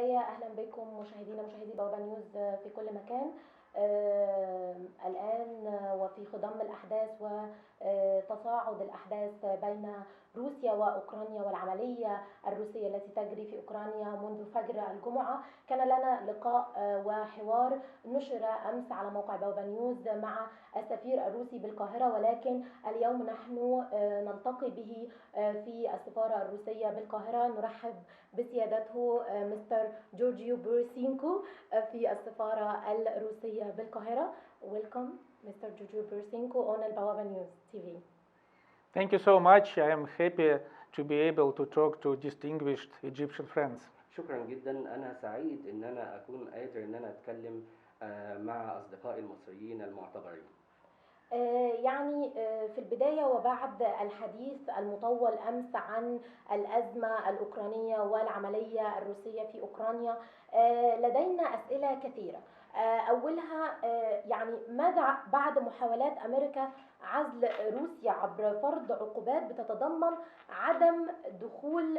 البداية أهلا بكم مشاهدي بابا نيوز في كل مكان. الآن وفي خضم الأحداث وتصاعد الأحداث بين روسيا وأوكرانيا والعملية الروسية التي تجري في أوكرانيا منذ فجر الجمعة، كان لنا لقاء وحوار نشر أمس على موقع بابا نيوز مع السفير الروسي بالقاهرة، ولكن اليوم نحن نلتقي به في السفارة الروسية بالقاهرة. نرحب بسيادته مستر جورجيو بورسينكو في السفارة الروسية بالقاهرة. Welcome Mr. Giorgio Bursinko on Baba News TV. Thank you so much. I am happy to be able to talk to distinguished Egyptian friends. شكرا جدا. أنا سعيد إن أنا أكون قادر إن أنا أتكلم مع أصدقائي المصريين المعتبرين. يعني في البداية وبعد الحديث المطول أمس عن الأزمة الأوكرانية والعملية الروسية في أوكرانيا، لدينا أسئلة كثيرة. أولها يعني ماذا بعد محاولات أمريكا عزل روسيا عبر فرض عقوبات بتتضمن عدم دخول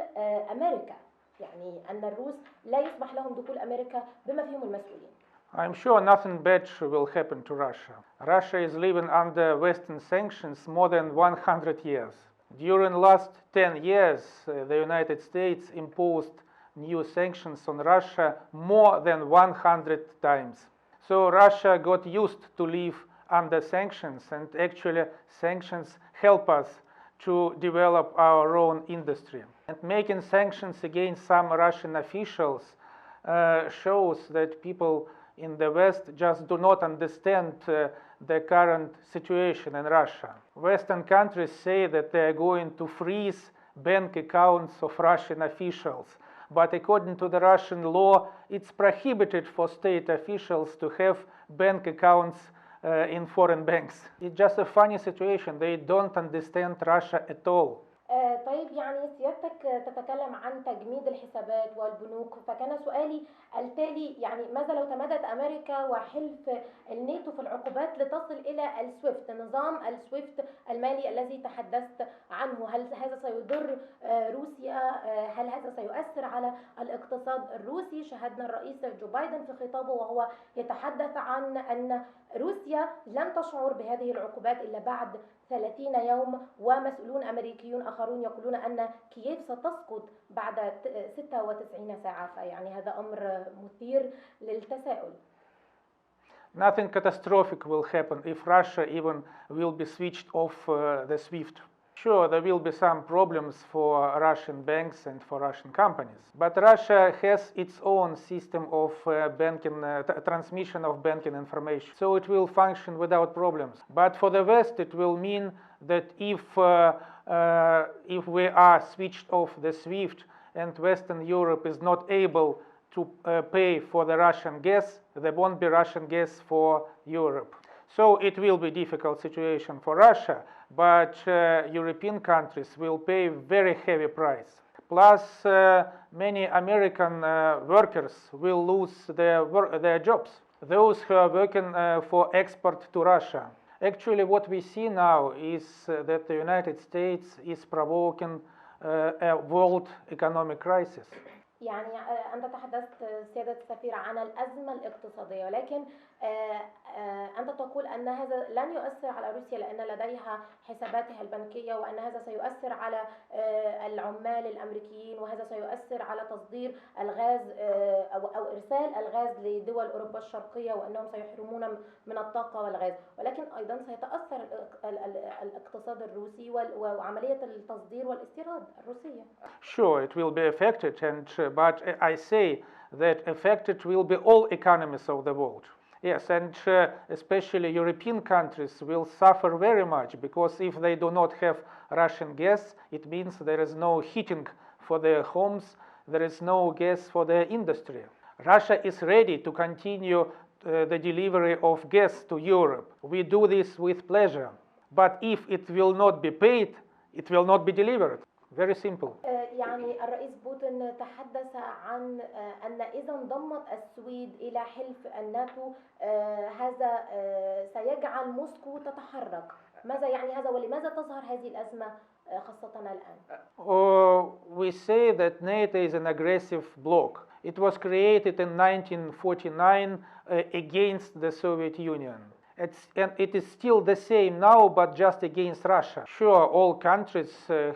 أمريكا، يعني أن الروس لا يسمح لهم دخول أمريكا بما فيهم المسؤولين. I'm sure nothing bad will happen to Russia. Russia is living under Western sanctions more than 100 years. During the last 10 years, the United States imposed new sanctions on Russia more than 100 times. So Russia got used to live under sanctions, and actually sanctions help us to develop our own industry. And making sanctions against some Russian officials shows that people in the West just do not understand the current situation in Russia. Western countries say that they are going to freeze bank accounts of Russian officials, but according to the Russian law, it's prohibited for state officials to have bank accounts in foreign banks. It's just a funny situation. They don't understand Russia at all. طيب، يعني سيادتك تتكلم عن تجميد الحسابات والبنوك، فكان سؤالي التالي، يعني ماذا لو تمدت أمريكا وحلف الناتو في العقوبات لتصل إلى السويفت، نظام السويفت المالي الذي تحدثت عنه؟ هل هذا سيضر روسيا؟ هل هذا سيؤثر على الاقتصاد الروسي؟ شاهدنا الرئيس جو بايدن في خطابه وهو يتحدث عن أن روسيا لن تشعر بهذه العقوبات إلا بعد 30 يوم، ومسؤولون أمريكيون آخرون يقولون أن كييف ستسقط بعد 96 ساعة، فيعني هذا أمر مثير للتساؤل. Nothing catastrophic will happen if Russia even will be switched off the SWIFT. Sure, there will be some problems for Russian banks and for Russian companies, but Russia has its own system of transmission of banking information, so it will function without problems. But for the West, it will mean that if we are switched off the SWIFT and Western Europe is not able to pay for the Russian gas, there won't be Russian gas for Europe. So it will be a difficult situation for Russia, but European countries will pay very heavy price. Plus, many American workers will lose their jobs, those who are working for export to Russia. Actually, what we see now is that the United States is provoking a world economic crisis. يعني أنت تحدثت سيادة السفير عن الأزمة الاقتصادية، ولكن أنت تقول أن هذا لن يؤثر على روسيا لأن لديها حساباتها البنكية، وأن هذا سيؤثر على العمال الأمريكيين، وهذا سيؤثر على تصدير الغاز أو إرسال الغاز لدول أوروبا الشرقية، وأنهم سيحرمون من الطاقة والغاز، ولكن أيضا سيتأثر الاقتصاد الروسي وعملية التصدير والاستيراد الروسية. Sure, it will be affected, but I say that affected will be all economies of the world. Yes, and especially European countries will suffer very much, because if they do not have Russian gas, it means there is no heating for their homes, there is no gas for their industry. Russia is ready to continue the delivery of gas to Europe. We do this with pleasure, but if it will not be paid, it will not be delivered. Very simple. يعني الرئيس بوتين تحدث عن أن إذا انضمت السويد إلى حلف الناتو هذا سيجعل موسكو تتحرك. ماذا يعني هذا، ولماذا تظهر هذه الأزمة خاصة الآن؟ We say that NATO is an aggressive bloc, It was created in 1949 against the Soviet Union. And it is still the same now, but just against Russia. Sure, all countries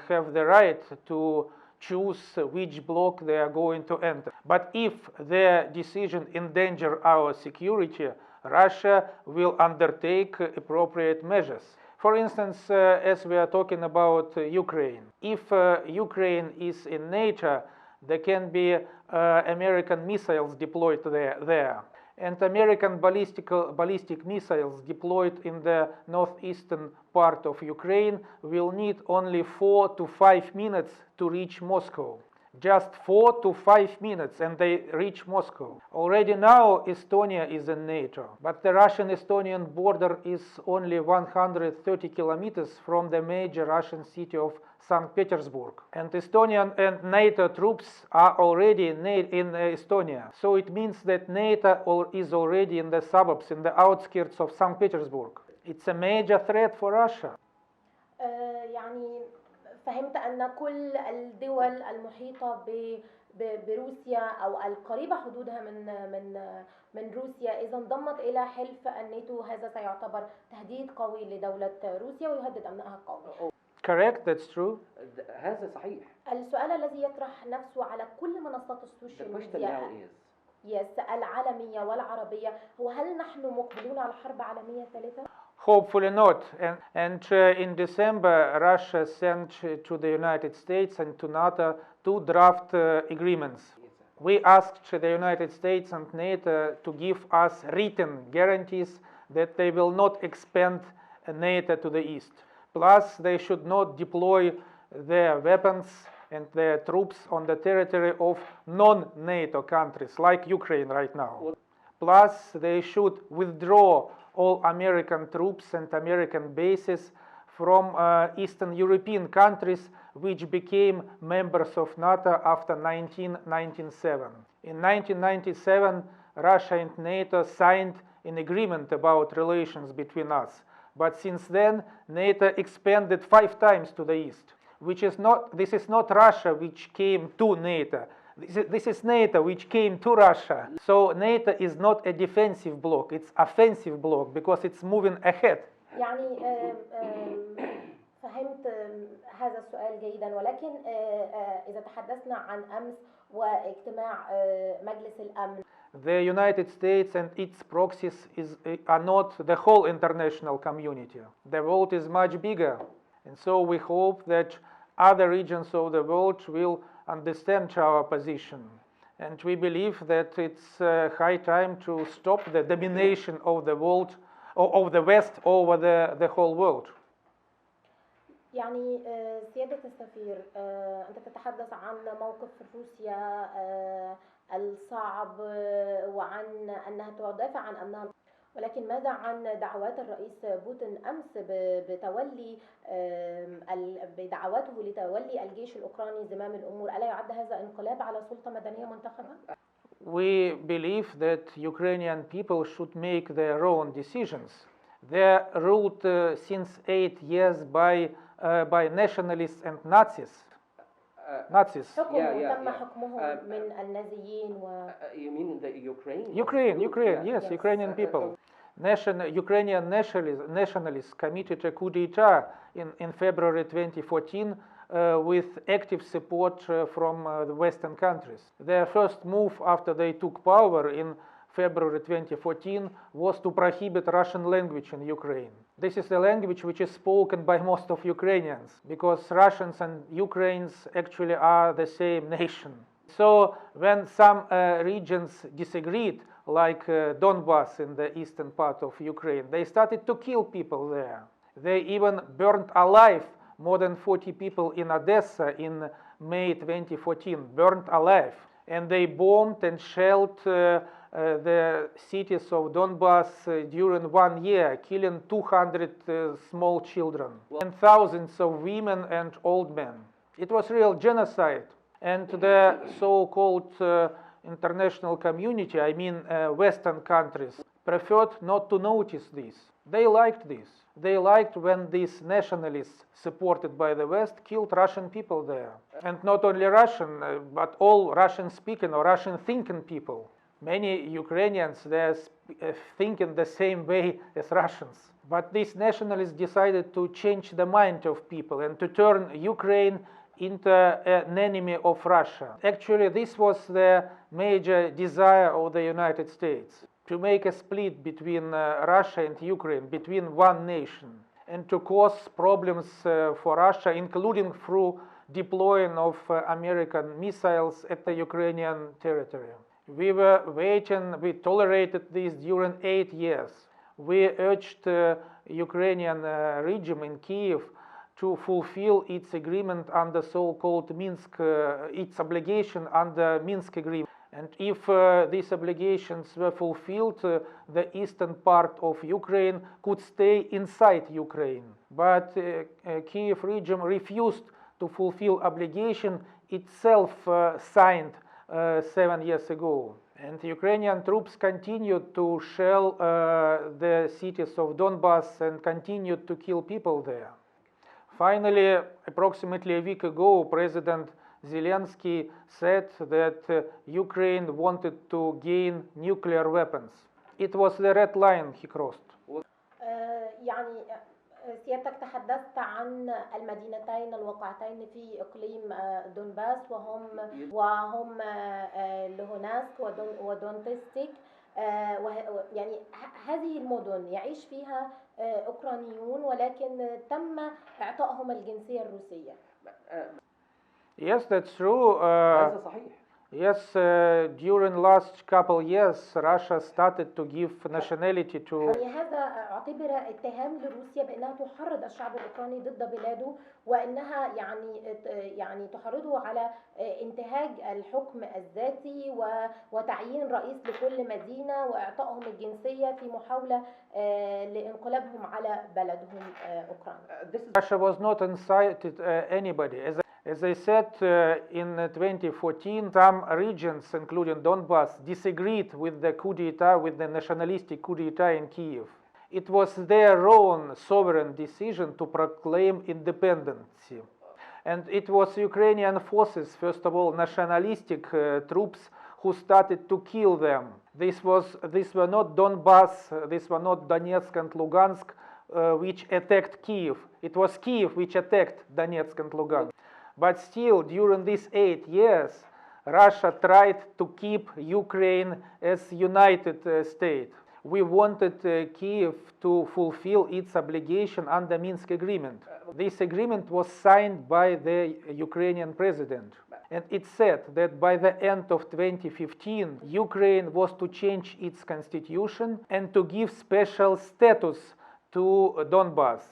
have the right to choose which bloc they are going to enter. But if their decision endangers our security, Russia will undertake appropriate measures. For instance, as we are talking about Ukraine, if Ukraine is in NATO, there can be American missiles deployed there. And American ballistic missiles deployed in the northeastern part of Ukraine will need only 4 to 5 minutes to reach Moscow. Just 4 to 5 minutes and they reach Moscow. Already now Estonia is in NATO, but the Russian-Estonian border is only 130 kilometers from the major Russian city of St. Petersburg. And Estonian and NATO troops are already in Estonia. So it means that NATO is already in the suburbs, in the outskirts of St. Petersburg. It's a major threat for Russia. يعني فهمت أن كل الدول المحيطة بروسيا أو القريبة حدودها من روسيا إذا انضمت إلى حلف الناتو هذا سيعتبر تهديد قوي لدولة روسيا ويهدد أمنها القومي. Correct, that's true. هذا صحيح. السؤال الذي يطرح نفسه على كل منصات السوشيال ميديا العالمية والعربية هو هل نحن مقبلون على حرب عالمية ثالثة؟ Hopefully not. And in December, Russia sent to the United States and to NATO 2 draft agreements. We asked the United States and NATO to give us written guarantees that they will not expand NATO to the east. Plus, they should not deploy their weapons and their troops on the territory of non-NATO countries, like Ukraine right now. Plus, they should withdraw all American troops and American bases from Eastern European countries which became members of NATO after 1997. In 1997, Russia and NATO signed an agreement about relations between us. But since then, NATO expanded 5 times to the east, this is not Russia which came to NATO. This is NATO which came to Russia. So NATO is not a defensive bloc, it's offensive bloc because it's moving ahead. يعني فهمت هذا السؤال جيدا ولكن إذا تحدثنا عن أمس واجتماع مجلس الأمن. The United States and its proxies are not the whole international community. The world is much bigger. And so we hope that other regions of the world will understand our position. And we believe that it's high time to stop the domination of the world, or of the West over the whole world. يعني سيادة السفير أنت تتحدث عن موقف روسيا الصعب وعن أنها تدافع عن أمنها ولكن ماذا عن دعوات الرئيس بوتين أمس بدعواته لتولي الجيش الأوكراني زمام الأمور ألا يعد هذا انقلاب على سلطة مدنية منتخبة؟ We believe that Ukrainian people should make their own decisions. They're ruled since 8 years by nationalists and Nazis. Nazis. تم حكمهم من النازيين You mean the Ukraine? Ukraine, yes, Ukrainian people. Ukrainian nationalists committed a coup d'etat in February 2014 with active support from the Western countries. Their first move after they took power in February 2014 was to prohibit Russian language in Ukraine. This is the language which is spoken by most of Ukrainians, because Russians and Ukrainians actually are the same nation. So when some regions disagreed, like Donbass in the eastern part of Ukraine, they started to kill people there. They even burned alive more than 40 people in Odessa in May 2014, burned alive. And they bombed and shelled the cities of Donbass during 1 year, killing 200 small children and thousands of women and old men. It was real genocide. And the so-called international community, I mean Western countries, preferred not to notice this. They liked this. They liked when these nationalists, supported by the West, killed Russian people there. And not only Russian, but all Russian-speaking or Russian-thinking people. Many Ukrainians, they're thinking the same way as Russians. But these nationalists decided to change the mind of people and to turn Ukraine into an enemy of Russia. Actually, this was the major desire of the United States, to make a split between Russia and Ukraine, between one nation, and to cause problems for Russia, including through deploying of American missiles at the Ukrainian territory. We were waiting, we tolerated this during 8 years. We urged Ukrainian regime in Kiev to fulfill its agreement under so-called Minsk, its obligation under Minsk agreement. And if these obligations were fulfilled, the eastern part of Ukraine could stay inside Ukraine. But Kiev regime refused to fulfill obligation itself signed 7 years ago. And Ukrainian troops continued to shell the cities of Donbass and continued to kill people there. Finally, approximately a week ago, President Zelensky said that Ukraine wanted to gain nuclear weapons. It was the red line he crossed. يعني سيادتك تحدثت عن المدينتين الواقعتين في إقليم دونباس وهم لوهانسك ودونتسك. يعني هذه المدن يعيش فيها أوكرانيون ولكن تم إعطائهم الجنسية الروسية. Yes, that's true. هذا صحيح. Yes, during last couple years, Russia started to give nationality to. يعني هذا اعتبر اتهام لروسيا بأنها تحرض الشعب الأوكراني ضد بلاده وأنها يعني تحرضه على انتهاج الحكم الذاتي وتعيين رئيس لكل مدينة وإعطائهم الجنسية في محاولة لانقلابهم على بلدهم أوكرانيا. Russia was not incited anybody. As I said, in 2014, some regions, including Donbass, disagreed with the coup d'etat, with the nationalistic coup d'etat in Kiev. It was their own sovereign decision to proclaim independence. And it was Ukrainian forces, first of all, nationalistic troops, who started to kill them. These were not Donbass, these were not Donetsk and Lugansk, which attacked Kiev. It was Kiev which attacked Donetsk and Lugansk. But still, during these 8 years, Russia tried to keep Ukraine as united state. We wanted Kiev to fulfill its obligation under Minsk agreement. This agreement was signed by the Ukrainian president. And it said that by the end of 2015, Ukraine was to change its constitution and to give special status to Donbass.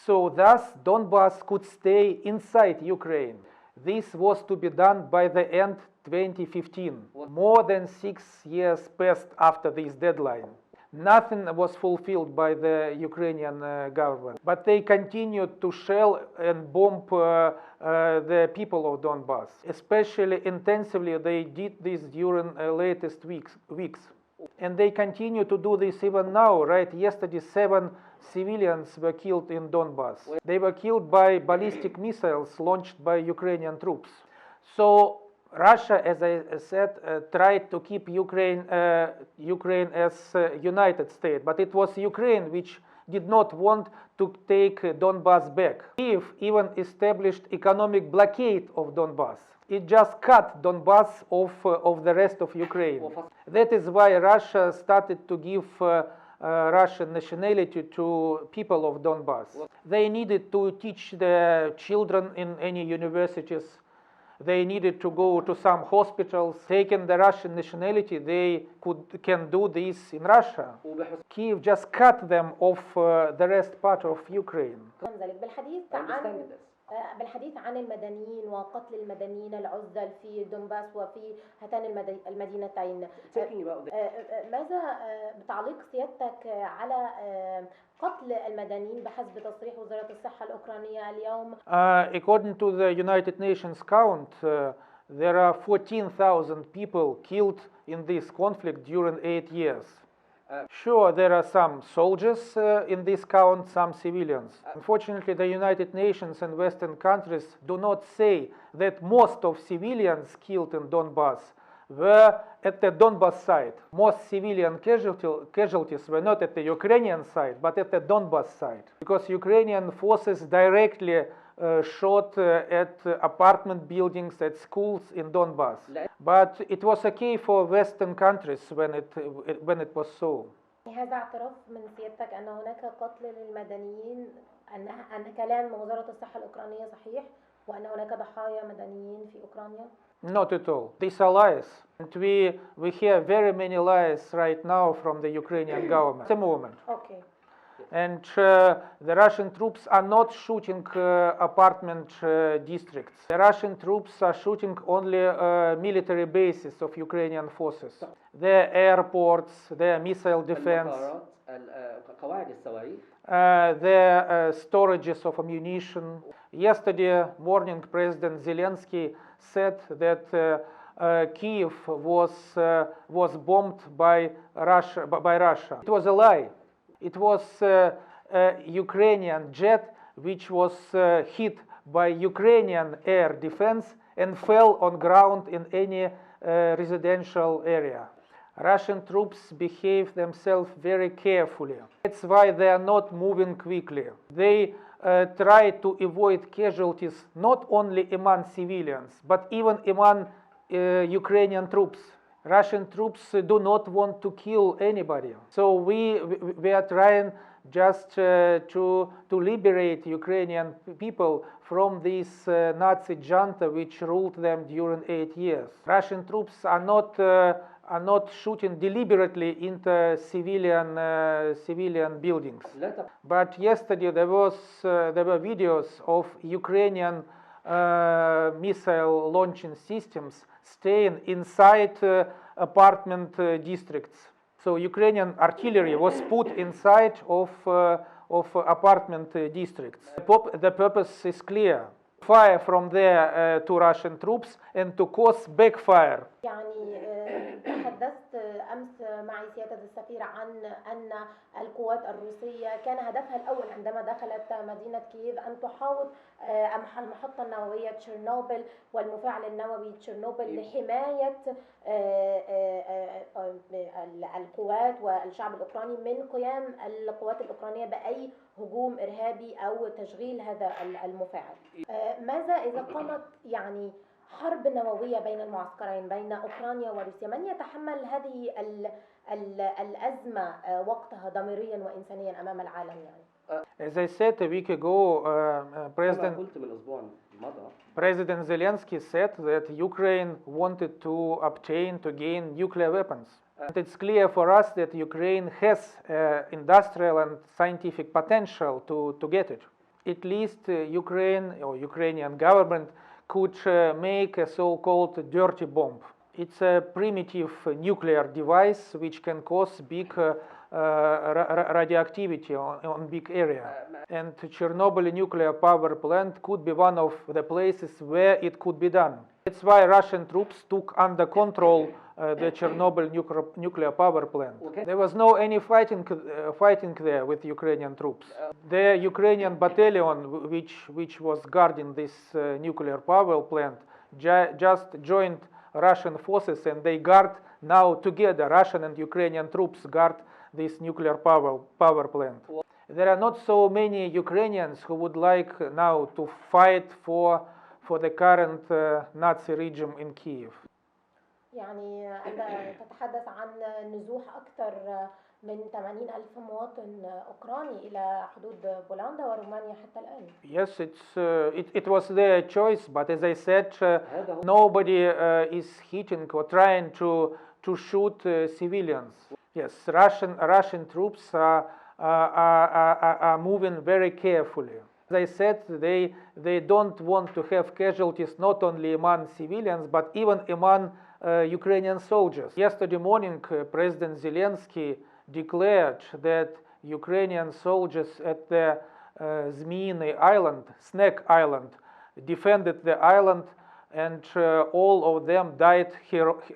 So thus Donbass could stay inside Ukraine. This was to be done by the end 2015. More than 6 years passed after this deadline. Nothing was fulfilled by the Ukrainian government. But they continued to shell and bomb the people of Donbass. Especially intensively they did this during latest weeks. And they continue to do this even now, right? Yesterday 7 civilians were killed in Donbass. They were killed by ballistic missiles launched by Ukrainian troops. So Russia, as I said, tried to keep Ukraine as a united state, but it was Ukraine which did not want to take Donbass back. Kiev even established economic blockade of Donbass. It just cut Donbass of the rest of Ukraine. That is why Russia started to give Russian nationality to people of Donbass. They needed to teach the children in any universities. They needed to go to some hospitals. Taking the Russian nationality, they can do this in Russia. Kiev just cut them off the rest part of Ukraine. بالحديث عن المدنيين وقتل المدنيين العزل في دونباس وفي هاتان المدينتين. ماذا بتعليق سيادتك على قتل المدنيين بحسب تصريح وزارة الصحة الأوكرانية اليوم؟ According to the United Nations count, there are 14,000 people killed in this conflict during 8 years. Sure, there are some soldiers in this count, some civilians. Unfortunately, the United Nations and Western countries do not say that most of civilians killed in Donbass were at the Donbass side. Most civilian casualties were not at the Ukrainian side, but at the Donbass side, because Ukrainian forces directly shot at apartment buildings, at schools in Donbass. But it was okay for Western countries when it was so. هذا اعتراف من سيادتك أن هناك قتل للمدنيين، أن كلام وزارة الصحة الأوكرانية صحيح، وأن هناك ضحايا مدنيين في أوكرانيا؟ Not at all. These are lies. And we hear very many lies right now from the Ukrainian government at the moment. Okay. And the Russian troops are not shooting apartment districts. The Russian troops are shooting only military bases of Ukrainian forces. Their airports, their missile defense, قواعد الصواريخ. their storages of ammunition. Yesterday morning, President Zelensky said that Kiev was bombed by Russia. It was a lie. It was a Ukrainian jet which was hit by Ukrainian air defense and fell on ground in any residential area. Russian troops behave themselves very carefully. That's why they are not moving quickly. They try to avoid casualties not only among civilians, but even among Ukrainian troops. Russian troops do not want to kill anybody. So we are trying just to liberate Ukrainian people from this Nazi junta which ruled them during 8 years. Russian troops are not shooting deliberately into civilian buildings. But yesterday there were videos of Ukrainian missile launching systems staying inside apartment districts. So Ukrainian artillery was put inside of apartment districts. The purpose is clear: fire from there to Russian troops and to cause backfire. يعني تحدثت أمس مع سيادة السفير عن أن القوات الروسية كان هدفها الأول عندما دخلت مدينة كييف أن تحاوط المحطة النووية تشيرنوبل والمفاعل النووي تشيرنوبل لحماية القوات والشعب الأوكراني من قيام القوات الأوكرانية بأي هجوم إرهابي أو تشغيل هذا المفاعل. ماذا إذا قامت يعني حرب نووية بين المعسكرين بين أوكرانيا وروسيا؟ من يتحمل هذه الأزمة وقتها ضميريا وإنسانيا أمام العالم يعني؟ As I said a week ago, President Zelensky said that Ukraine wanted to gain nuclear weapons. And it's clear for us that Ukraine has industrial and scientific potential to get it. At least Ukraine or Ukrainian government could make a so-called dirty bomb. It's a primitive nuclear device which can cause big radioactivity on big area. And Chernobyl nuclear power plant could be one of the places where it could be done. That's why Russian troops took under control the Chernobyl nuclear power plant. There was no any fighting there with Ukrainian troops. The Ukrainian battalion which was guarding this nuclear power plant just joined Russian forces, and they guard now together. Russian and Ukrainian troops guard this nuclear power plant. There are not so many Ukrainians who would like now to fight for the current Nazi regime in Kiev. يعني أنت تتحدث عن نزوح أكثر من 80,000 مواطن أوكراني إلى حدود بولندا ورومانيا حتى الآن. Yes, it was their choice, but as I said, nobody is hitting or trying to shoot civilians. Yes, Russian troops are moving very carefully. As I said, they don't want to have casualties not only among civilians but even among Ukrainian soldiers. Yesterday morning, President Zelensky declared that Ukrainian soldiers at the Zmyny Island, Snake Island, defended the island and all of them died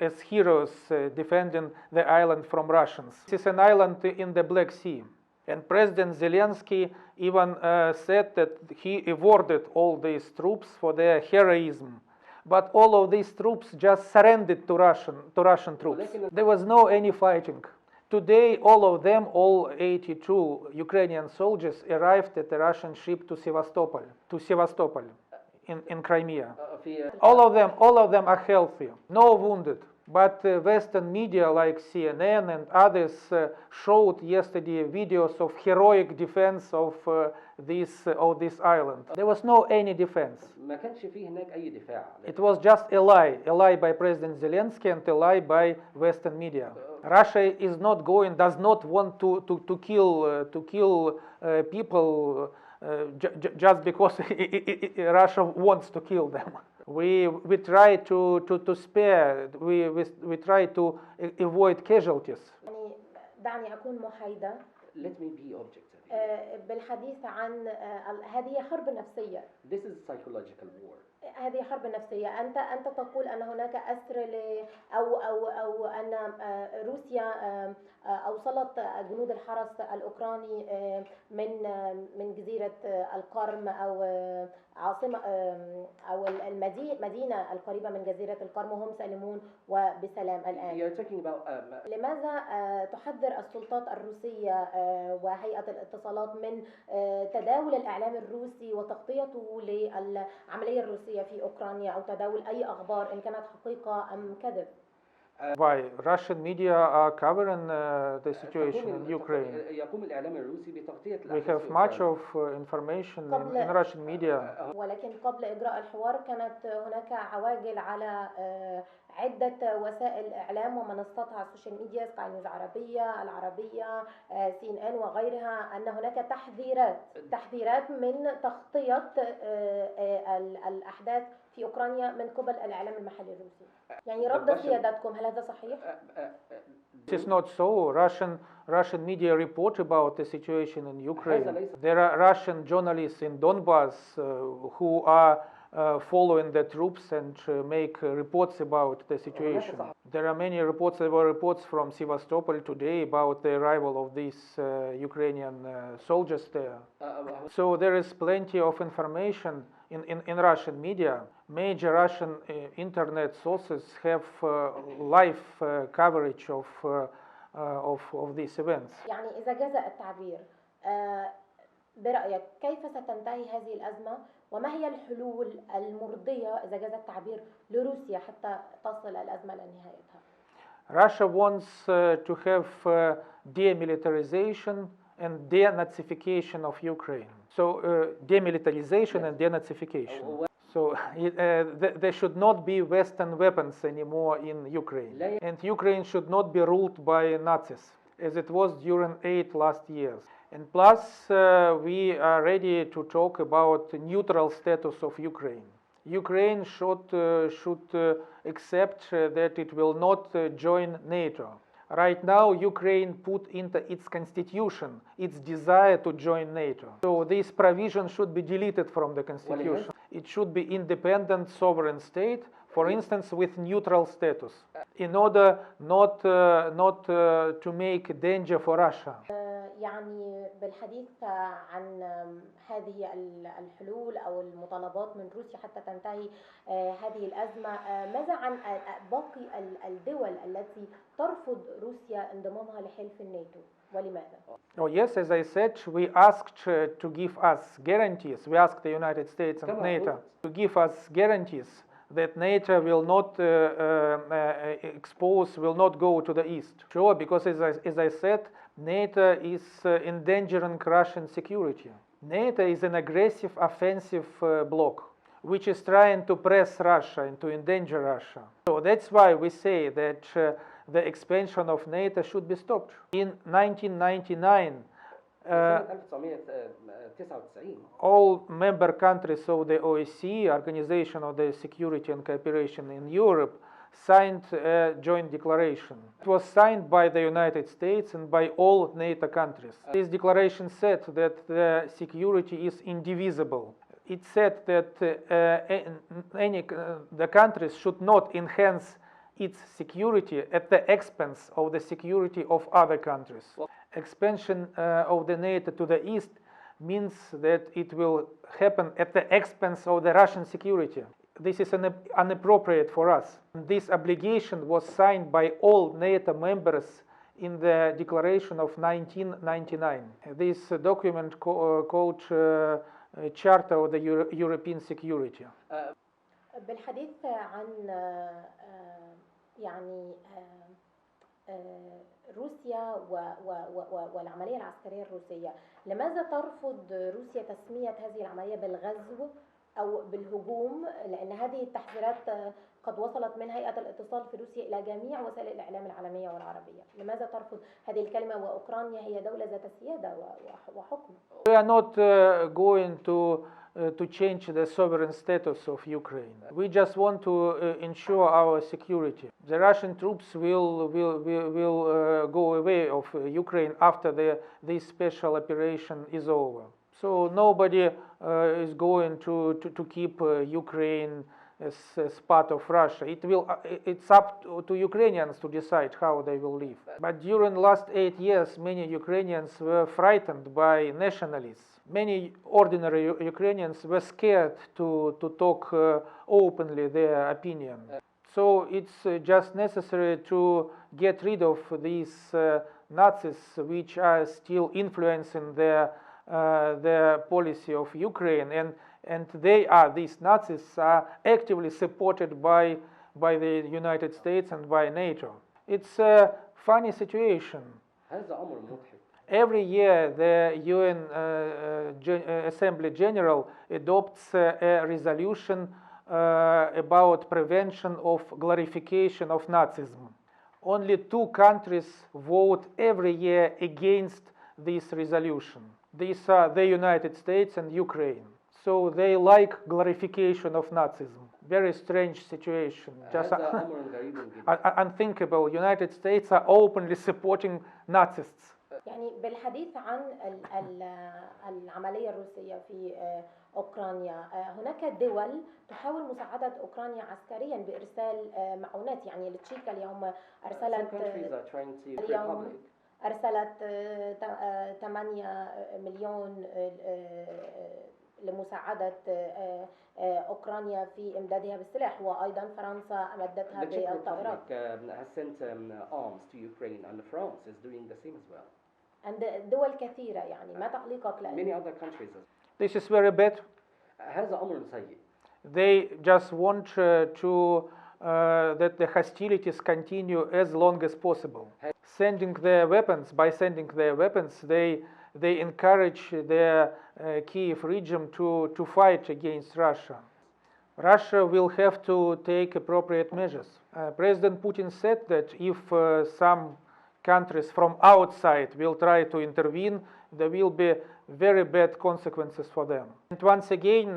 as heroes defending the island from Russians. This is an island in the Black Sea, and President Zelensky even said that he awarded all these troops for their heroism. But all of these troops just surrendered to Russian troops. There was no any fighting. Today, all of them, all 82 Ukrainian soldiers, arrived at the Russian ship to Sevastopol in Crimea. All of them are healthy, no wounded. But Western media like CNN and others showed yesterday videos of heroic defense of this island. There was no any defense. ما كانش فيه هناك أي دفاع. It was just a lie by President Zelensky and a lie by Western media. Russia does not want to kill people just because Russia wants to kill them. We try to spare. We try to avoid casualties. يعني دعني أكون محايدة. Let me be objective. بالحديث عن هذه حرب نفسية. This is psychological war. هذه حرب نفسية. أنت تقول أن هناك أسر أو أن روسيا أوصلت جنود الحرس الأوكراني من جزيرة القرم أو عاصمة أو المدينة القريبة من جزيرة القرم وهم سالمون وبسلام الآن. You're talking about لماذا تحذر السلطات الروسية وهيئة الاتصالات من تداول الإعلام الروسي وتغطيته للعملية الروسية في أوكرانيا أو تداول أي أخبار إن كانت حقيقة أم كذب؟ Why Russian media are covering the situation in Ukraine? يقوم الإعلام الروسي بتغطية We have much of information in Russian media. ولكن قبل إجراء الحوار كانت هناك عواجل على عدة وسائل إعلام ومنصاتها على السوشيال ميديا سكاي نيوز عربية العربية CNN وغيرها أن هناك تحذيرات من تغطية الأحداث في أوكرانيا من قبل الإعلام المحلي الروسي. يعني رد سيادتكم هل هذا صحيح؟ It is not so. Russian media report about the situation in Ukraine. There are Russian journalists in Donbass who are following the troops and make reports about the situation. There are many reports. There were reports from Sevastopol today about the arrival of these Ukrainian soldiers there. So there is plenty of information in Russian media. Major Russian internet sources have live coverage of these events. يعني إذا جاز التعبير برأيك كيف ستنتهي هذه الأزمة وما هي الحلول المرضية إذا جاز التعبير لروسيا حتى تصل الأزمة لنهايتها؟ Russia wants to have demilitarization and denazification of Ukraine. So demilitarization and denazification. So there should not be Western weapons anymore in Ukraine. And Ukraine should not be ruled by Nazis, as it was during 8 last years. And plus, we are ready to talk about the neutral status of Ukraine. Ukraine should accept that it will not join NATO. Right now, Ukraine put into its constitution its desire to join NATO. So this provision should be deleted from the constitution. It should be independent sovereign state, for instance, with neutral status, in order not to make danger for Russia. يعني بالحديث عن هذه الحلول أو المطالبات من روسيا حتى تنتهي هذه الأزمة، ماذا عن باقي الدول التي ترفض روسيا انضمامها لحلف الناتو ولماذا؟ Oh yes, as I said, we asked to give us guarantees. We asked the United States and NATO to give us guarantees that NATO will not will not go to the east. Sure, because as I said, NATO is endangering Russian security. NATO is an aggressive, offensive bloc, which is trying to press Russia and to endanger Russia. So that's why we say that the expansion of NATO should be stopped. In 1999, all member countries of the OSCE, Organization of the Security and Cooperation in Europe, signed a joint declaration. It was signed by the United States and by all NATO countries. This declaration said that the security is indivisible. it said that the countries should not enhance its security at the expense of the security of other countries. Expansion of the NATO to the east means that it will happen at the expense of the Russian security. This is inappropriate for us. This obligation was signed by all NATO members in the declaration of 1999. This document called Charter of the European Security. بالحديث عن يعني روسيا والعملية العسكرية الروسية، لماذا ترفض روسيا تسمية هذه العملية بالغزو أو بالهجوم؟ لأن هذه التحذيرات قد وصلت من هيئة الاتصال في روسيا إلى جميع وسائل الإعلام العالمية والعربية. لماذا ترفض هذه الكلمة وأوكرانيا هي دولة ذات سيادة وحكم؟ We are not going to change the sovereign status of Ukraine. We just want to ensure our security. The Russian troops will go away of Ukraine after this special operation is over. So nobody is going to keep Ukraine as part of Russia. It's up to Ukrainians to decide how they will live. But during the last 8 years, many Ukrainians were frightened by nationalists. Many ordinary Ukrainians were scared to talk openly their opinion. So it's just necessary to get rid of these Nazis which are still influencing the policy of Ukraine, and these Nazis are actively supported by the United States and by NATO. It's a funny situation. Every year the UN Assembly General adopts a resolution about prevention of glorification of Nazism. Only 2 countries vote every year against this resolution. These are the United States and Ukraine. So they like glorification of Nazism. Very strange situation. Just unthinkable. United States are openly supporting Nazis. يعني بالحديث عن العملية الروسية في أوكرانيا، هناك دول تحاول مساعدة أوكرانيا عسكريا بإرسال معونات. يعني التشيكا اليوم أرسلت 8 مليون لمساعدة أوكرانيا في إمدادها بالسلاح، وأيضا فرنسا أمدتها بالطائرات. arms to Ukraine, and France is doing the same as well. عند دول كثيرة. يعني ما تعليقك Many other countries. This is very bad. هذا أمر سيء. They just want that the hostilities continue as long as possible. By sending their weapons, they encourage the Kiev regime to fight against Russia. Russia will have to take appropriate measures. President Putin said that if some countries from outside will try to intervene, there will be very bad consequences for them. And once again,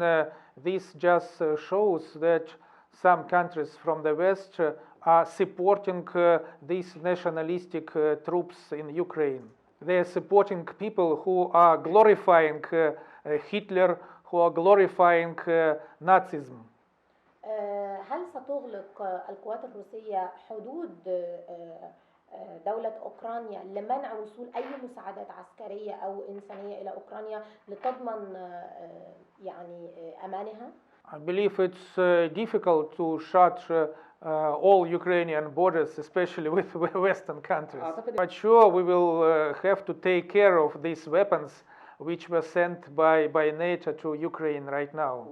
this just shows that some countries from the West are supporting these nationalistic troops in Ukraine. They are supporting people who are glorifying Hitler, who are glorifying Nazism. هل ستغلق القوات الروسية حدود دولة أوكرانيا لمنع وصول أي مساعدات عسكرية أو إنسانية إلى أوكرانيا لتضمن يعني أمانها؟ I believe it's difficult to shut all Ukrainian borders, especially with Western countries. But sure, we will have to take care of these weapons which were sent by NATO to Ukraine right now.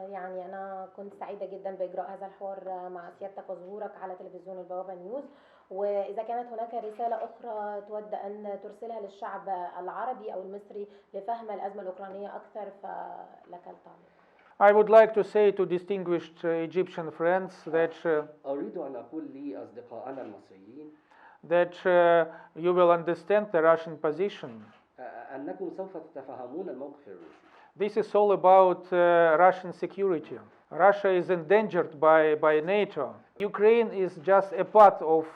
يعني أنا كنت سعيدة جدا بإجراء هذا الحوار مع سيادتك وظهورك على تلفزيون البوابة نيوز، وإذا كانت هناك رسالة أخرى تود أن ترسلها للشعب العربي أو المصري لفهم الأزمة الأوكرانية أكثر فلك التعليق. I would like to say to distinguished Egyptian friends that أريد أن أقول لأصدقائنا المصريين that you will understand the Russian position. أنكم سوف تتفهمون الموقف الروسي. This is all about Russian security. Russia is endangered by NATO. Ukraine is just a part of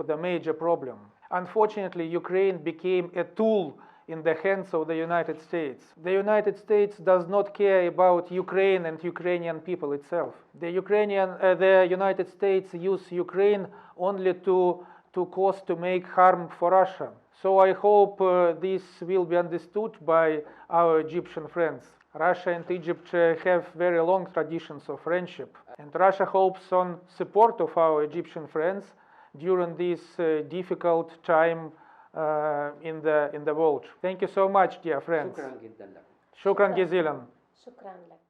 the major problem. Unfortunately, Ukraine became a tool in the hands of the United States. The United States does not care about Ukraine and Ukrainian people itself. The United States use Ukraine only to make harm for Russia. So I hope this will be understood by our Egyptian friends. Russia and Egypt have very long traditions of friendship, and Russia hopes on support of our Egyptian friends during this difficult time in the world. Thank you so much, dear friends. شكرا جدا لكم. شكرا جزيلا. شكرا لك.